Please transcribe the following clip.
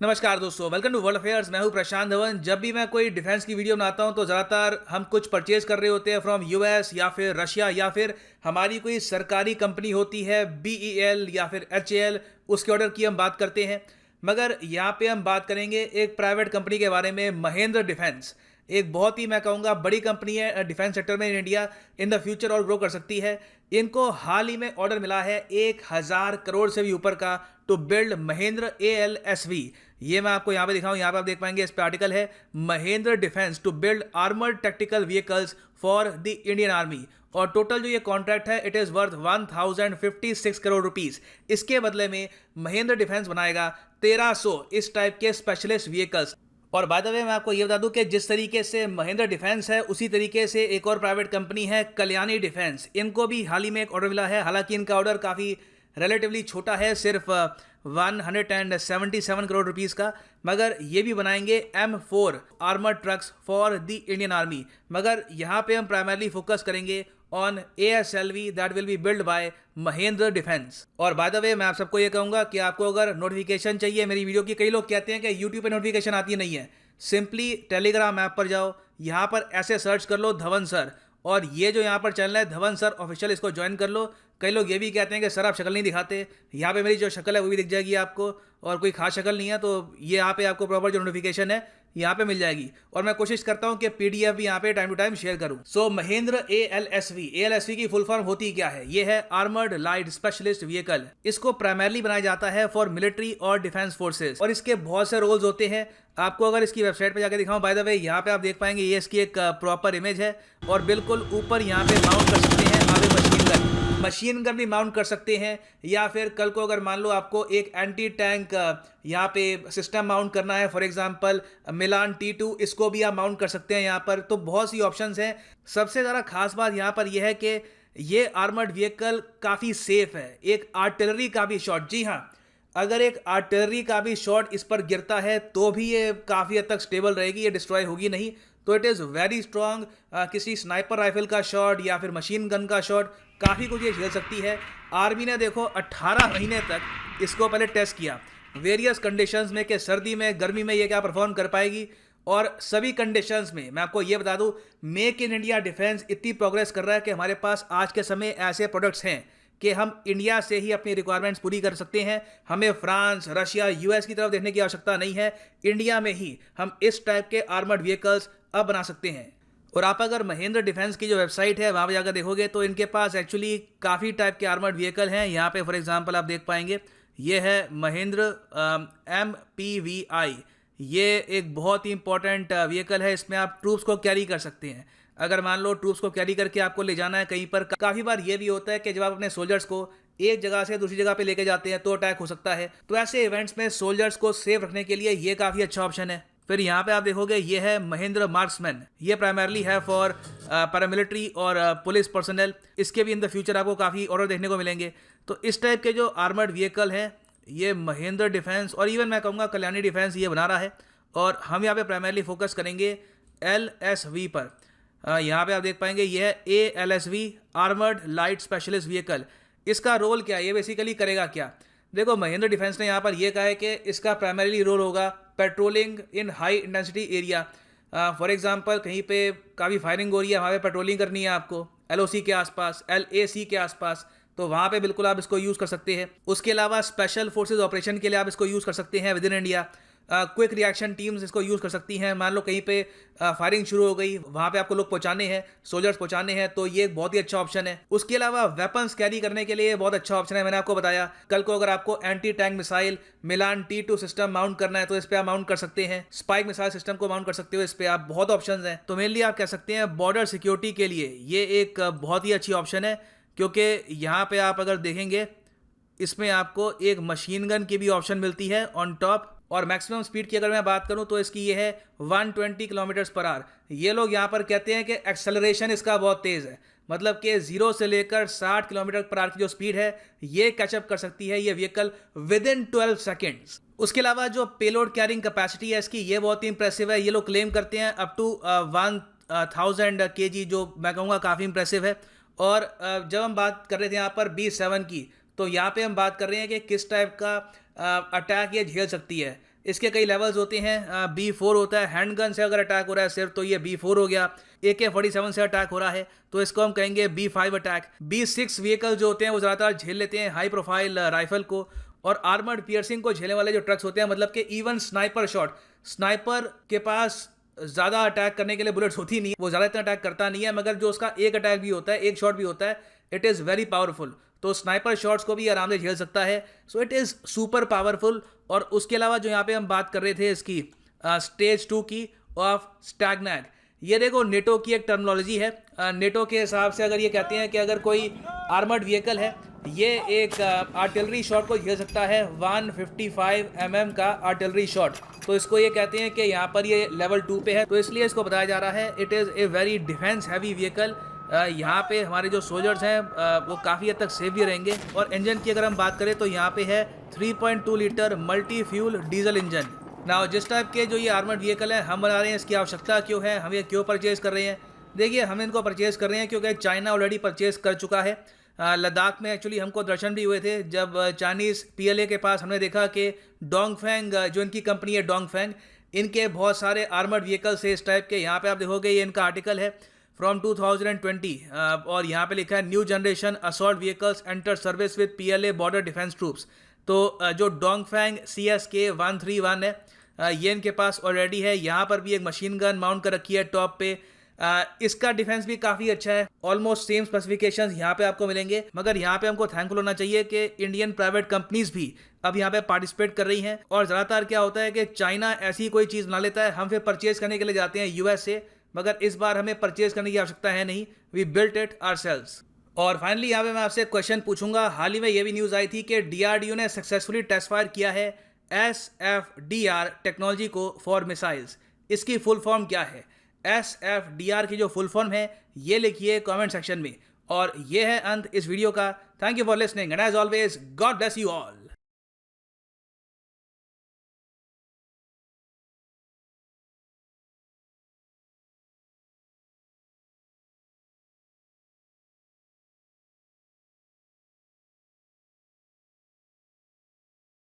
नमस्कार दोस्तों, welcome to world affairs. मैं हूं प्रशांत धवन। जब भी मैं कोई डिफेंस की वीडियो बनाता हूं तो ज़्यादातर हम कुछ परचेज कर रहे होते हैं फ्रॉम यूएस या फिर रशिया, या फिर हमारी कोई सरकारी कंपनी होती है बीईएल या फिर एचएएल, उसके ऑर्डर की हम बात करते हैं। मगर यहाँ पे हम बात करेंगे एक प्राइवेट कंपनी के बारे में, महेंद्र डिफेंस। एक बहुत ही, मैं कहूँगा, बड़ी कंपनी है डिफेंस सेक्टर में in India. In the future और ग्रो कर सकती है। इनको हाल ही में ऑर्डर मिला है 1000 करोड़ से भी ऊपर का, टू बिल्ड महेंद्र ALSV। ये मैं आपको यहाँ पे दिखाऊं, यहाँ पे आप देख पाएंगे, इस पे आर्टिकल है Mahindra defence to build armoured tactical vehicles for the Indian army. और टोटल जो ये कॉन्ट्रैक्ट है, it is worth 1056 crore rupees. इसके बदले में महेंद्र डिफेंस बनाएगा 1300 इस टाइप के स्पेशलिस्ट व्हीकल्स। और बाय द वे, मैं आपको ये बता दूं कि जिस तरीके से महेंद्र डिफेंस है, उसी तरीके से एक और प्राइवेट कंपनी है कल्याणी डिफेंस। इनको भी हाल ही में एक ऑर्डर मिला है। हालांकि इनका ऑर्डर काफ़ी रिलेटिवली छोटा है, सिर्फ 177 करोड़ रुपीस का। मगर ये भी बनाएंगे M4 armoured trucks for the Indian army. मगर यहाँ पे हम प्राइमरली फोकस करेंगे on ASLV that will be build by Mahendra defence. और बाय द वे, मैं आप सबको ये कहूँगा कि आपको अगर नोटिफिकेशन चाहिए मेरी वीडियो की, कई लोग कहते हैं कि यूट्यूब पे नोटिफिकेशन आती नहीं है। सिंपली टेलीग्राम ऐप पर जाओ, यहाँ पर ऐसे सर्च कर लो धवन सर, और ये जो यहाँ पर चैनल है धवन सर ऑफिशियल, इसको ज्वाइन कर लो। कई लोग ये भी कहते हैं कि सर आप शक्ल नहीं दिखाते। यहाँ पे मेरी जो शक्ल है वो भी दिख जाएगी आपको, और कोई खास शक्ल नहीं है, तो ये यहाँ पे आपको प्रॉपर जो नोटिफिकेशन है यहाँ पे मिल जाएगी। और मैं कोशिश करता हूँ कि PDF भी यहाँ पे टाइम टू टाइम शेयर करूँ। सो महेंद्र ALSV की फुल फॉर्म होती क्या है? ये है आर्मर्ड लाइट स्पेशलिस्ट व्हीकल। इसको प्राइमरली बनाया जाता है फॉर मिलिट्री और डिफेंस फोर्सेस, और इसके बहुत से रोल्स होते हैं। आपको अगर इसकी वेबसाइट पे जाकर दिखाऊं, बाय द वे, यहाँ पे आप देख पाएंगे ये इसकी एक प्रॉपर इमेज है। और बिल्कुल ऊपर यहाँ पे माउंट कर सकते हैं आगे मशीन गन भी माउंट कर सकते हैं। या फिर कल को अगर मान लो आपको एक एंटी टैंक यहाँ पे सिस्टम माउंट करना है, फॉर एग्जांपल मिलान T2, इसको भी आप माउंट कर सकते हैं यहाँ पर। तो बहुत सी ऑप्शंस हैं। सबसे ज़्यादा खास बात यहाँ पर यह है कि ये आर्मर्ड व्हीकल काफ़ी सेफ है। एक आर्टिलरी का भी शॉट, जी हाँ, अगर एक आर्टिलरी का भी शॉट इस पर गिरता है तो भी ये काफ़ी हद तक स्टेबल रहेगी, ये डिस्ट्रॉय होगी नहीं। तो इट इज़ वेरी स्ट्रॉन्ग। किसी स्नाइपर राइफल का शॉट या फिर मशीन गन का शॉट, काफ़ी कुछ ये झेल सकती है। आर्मी ने देखो 18 महीने तक इसको पहले टेस्ट किया वेरियस कंडीशंस में, कि सर्दी में, गर्मी में ये क्या परफॉर्म कर पाएगी। और सभी कंडीशंस में मैं आपको ये बता दूं, मेक इन इंडिया डिफेंस इतनी प्रोग्रेस कर रहा है कि हमारे पास आज के समय ऐसे प्रोडक्ट्स हैं कि हम इंडिया से ही अपनी रिक्वायरमेंट्स पूरी कर सकते हैं। हमें फ्रांस, रशिया, US की तरफ देखने की आवश्यकता नहीं है। इंडिया में ही हम इस टाइप के आर्मर्ड व्हीकल्स अब बना सकते हैं। और आप अगर महेंद्र डिफेंस की जो वेबसाइट है वहाँ पर जाकर देखोगे तो इनके पास एक्चुअली काफ़ी टाइप के आर्मर्ड व्हीकल हैं। यहाँ पे फॉर एग्जांपल आप देख पाएंगे, ये है महेंद्र MPVI। ये एक बहुत ही इंपॉर्टेंट व्हीकल है। इसमें आप ट्रूप्स को कैरी कर सकते हैं। अगर मान लो ट्रूप्स को कैरी करके आपको ले जाना है कहीं पर, काफ़ी बार ये भी होता है कि जब आप अपने सोल्जर्स को एक जगह से दूसरी जगह पे लेके जाते हैं तो अटैक हो सकता है। तो ऐसे इवेंट्स में सोल्जर्स को सेफ रखने के लिए ये काफ़ी अच्छा ऑप्शन है। फिर यहाँ पे आप देखोगे, ये है महेंद्र मार्क्समैन। ये प्राइमरली है फॉर पैरामिलिट्री और पुलिस पर्सनल। इसके भी इन द फ्यूचर आपको काफ़ी ऑर्डर देखने को मिलेंगे। तो इस टाइप के जो आर्मर्ड व्हीकल हैं, ये महेंद्र डिफेंस और इवन मैं कहूँगा कल्याणी डिफेंस ये बना रहा है। और हम यहाँ पे प्राइमरली फोकस करेंगे LSV पर। यहाँ पे आप देख पाएंगे, ये है ALSV armoured light specialist vehicle. इसका रोल क्या है, ये बेसिकली करेगा क्या? देखो, महेंद्र डिफेंस ने यहाँ पर यह कहा है कि इसका प्राइमरीली रोल होगा patrolling in high intensity area. For example कहीं पे काफ़ी फायरिंग हो रही है, वहाँ पे पेट्रोलिंग करनी है आपको, LOC के आसपास, LAC के आसपास, तो वहाँ पे बिल्कुल आप इसको यूज़ कर सकते हैं। उसके अलावा स्पेशल फोर्सेज ऑपरेशन के लिए आप इसको यूज़ कर सकते हैं with in India. Quick reaction teams इसको यूज़ कर सकती हैं। मान लो कहीं पे फायरिंग शुरू हो गई, वहाँ पे आपको लोग पहुँचाने हैं, सोल्जर्स पहुँचाने हैं, तो ये एक बहुत ही अच्छा ऑप्शन है। उसके अलावा वेपन्स कैरी करने के लिए बहुत अच्छा ऑप्शन है। मैंने आपको बताया, कल को अगर आपको एंटी टैंक मिसाइल मिलान T2 सिस्टम माउंट करना है तो इस पर आप माउंट कर सकते हैं। स्पाइक मिसाइल सिस्टम को माउंट कर सकते हो इस पर आप। बहुत ऑप्शन हैं। तो मेनली आप कह सकते हैं बॉर्डर सिक्योरिटी के लिए ये एक बहुत ही अच्छी ऑप्शन है, क्योंकि यहाँ पर आप अगर देखेंगे, इसमें आपको एक मशीन गन की भी ऑप्शन मिलती है ऑन टॉप। और मैक्सिमम स्पीड की अगर मैं बात करूं तो इसकी ये है 120 किलोमीटर्स पर आवर। ये लोग यहाँ पर कहते हैं कि एक्सेलरेशन इसका बहुत तेज़ है, मतलब कि 0 से लेकर 60 किलोमीटर पर आवर की जो स्पीड है ये कैचअप कर सकती है ये व्हीकल विद इन 12 सेकेंड्स। उसके अलावा जो पेलोड कैरिंग कैपेसिटी है इसकी, ये बहुत ही इंप्रेसिव है। ये लोग क्लेम करते हैं अप टू 1000 kg, जो मैं कहूँगा काफ़ी इंप्रेसिव है। और जब हम बात कर रहे थे यहाँ पर B7 की, तो यहाँ पे हम बात कर रहे हैं कि किस टाइप का अटैक ये झेल सकती है। इसके कई लेवल्स होते हैं। B4 होता है, हैंडगन से अगर अटैक हो रहा है सिर्फ तो ये B4 हो गया। AK-47 से अटैक हो रहा है तो इसको हम कहेंगे B5 अटैक। B6 व्हीकल जो होते हैं वो ज़्यादातर झेल लेते हैं हाई प्रोफाइल राइफल को, और आर्मर्ड पियर्सिंग को झेलने वाले जो ट्रक्स होते हैं, मतलब कि इवन स्नाइपर शॉट, स्नाइपर के पास ज़्यादा अटैक करने के लिए बुलेट्स होती नहीं, वो ज़्यादा इतना अटैक करता नहीं है, मगर जो उसका एक अटैक भी होता है, एक शॉट भी होता है, इट इज़ वेरी पावरफुल। तो स्नाइपर शॉट्स को भी आराम से झेल सकता है। So it is super powerful. और उसके अलावा जो यहाँ पे हम बात कर रहे थे इसकी स्टेज 2 की ऑफ स्टैग्नैग, ये देखो नेटो की एक टर्मिनोलॉजी है। नेटो के हिसाब से अगर ये कहते हैं कि अगर कोई आर्मर्ड व्हीकल है, ये एक आर्टिलरी शॉट को झेल सकता है 155 mm का आर्टिलरी शॉट, तो इसको ये कहते हैं कि यहाँ पर ये लेवल 2 पे है, तो इसलिए इसको बताया जा रहा है it is a very defence heavy vehicle. यहाँ पे हमारे जो सोल्जर्स हैं वो काफ़ी हद तक सेफ भी रहेंगे। और इंजन की अगर हम बात करें तो यहाँ पे है 3.2 litre multi fuel diesel engine. Now जिस टाइप के जो ये आर्मर्ड व्हीकल है हम बना रहे हैं, इसकी आवश्यकता क्यों है, हम ये क्यों परचेज़ कर रहे हैं? देखिए, हम इनको परचेज़ कर रहे हैं क्योंकि चाइना ऑलरेडी परचेज़ कर चुका है। लद्दाख में एक्चुअली हमको दर्शन भी हुए थे जब चाइनीज़ PLA के पास हमने देखा कि डोंगफेंग जो इनकी कंपनी है डोंगफेंग, इनके बहुत सारे आर्मर्ड व्हीकल्स है इस टाइप के। यहाँ पे आप देखोगे ये इनका आर्टिकल है फ्रॉम 2020 और यहाँ पे लिखा है new generation assault vehicles enter service with PLA border defence troops. तो जो डोंगफेंग CSK 131 है ये इनके पास ऑलरेडी है। यहाँ पर भी एक मशीन गन माउंट कर रखी है टॉप पे। इसका डिफेंस भी काफ़ी अच्छा है, ऑलमोस्ट सेम स्पेसिफिकेशंस यहाँ पे आपको मिलेंगे। मगर यहाँ पे हमको थैंकफुल होना चाहिए कि इंडियन प्राइवेट कंपनीज भी अब यहाँ पे पार्टिसिपेट कर रही हैं। और ज़्यादातर क्या होता है कि चाइना ऐसी कोई चीज़ बना लेता है, हम फिर परचेज करने के लिए जाते हैं US से, मगर इस बार हमें परचेज करने की आवश्यकता है नहीं, वी बिल्ट इट आवरसेल्व्स। और फाइनली यहाँ पे मैं आपसे क्वेश्चन पूछूंगा, हाल ही में ये भी न्यूज़ आई थी कि DRDO ने सक्सेसफुली टेस्ट फायर किया है SFDR टेक्नोलॉजी को फॉर मिसाइल्स। इसकी फुल फॉर्म क्या है? SFDR की जो फुल फॉर्म है ये लिखिए कमेंट सेक्शन में। और ये है अंत इस वीडियो का। Thank you for listening and as always God bless you all.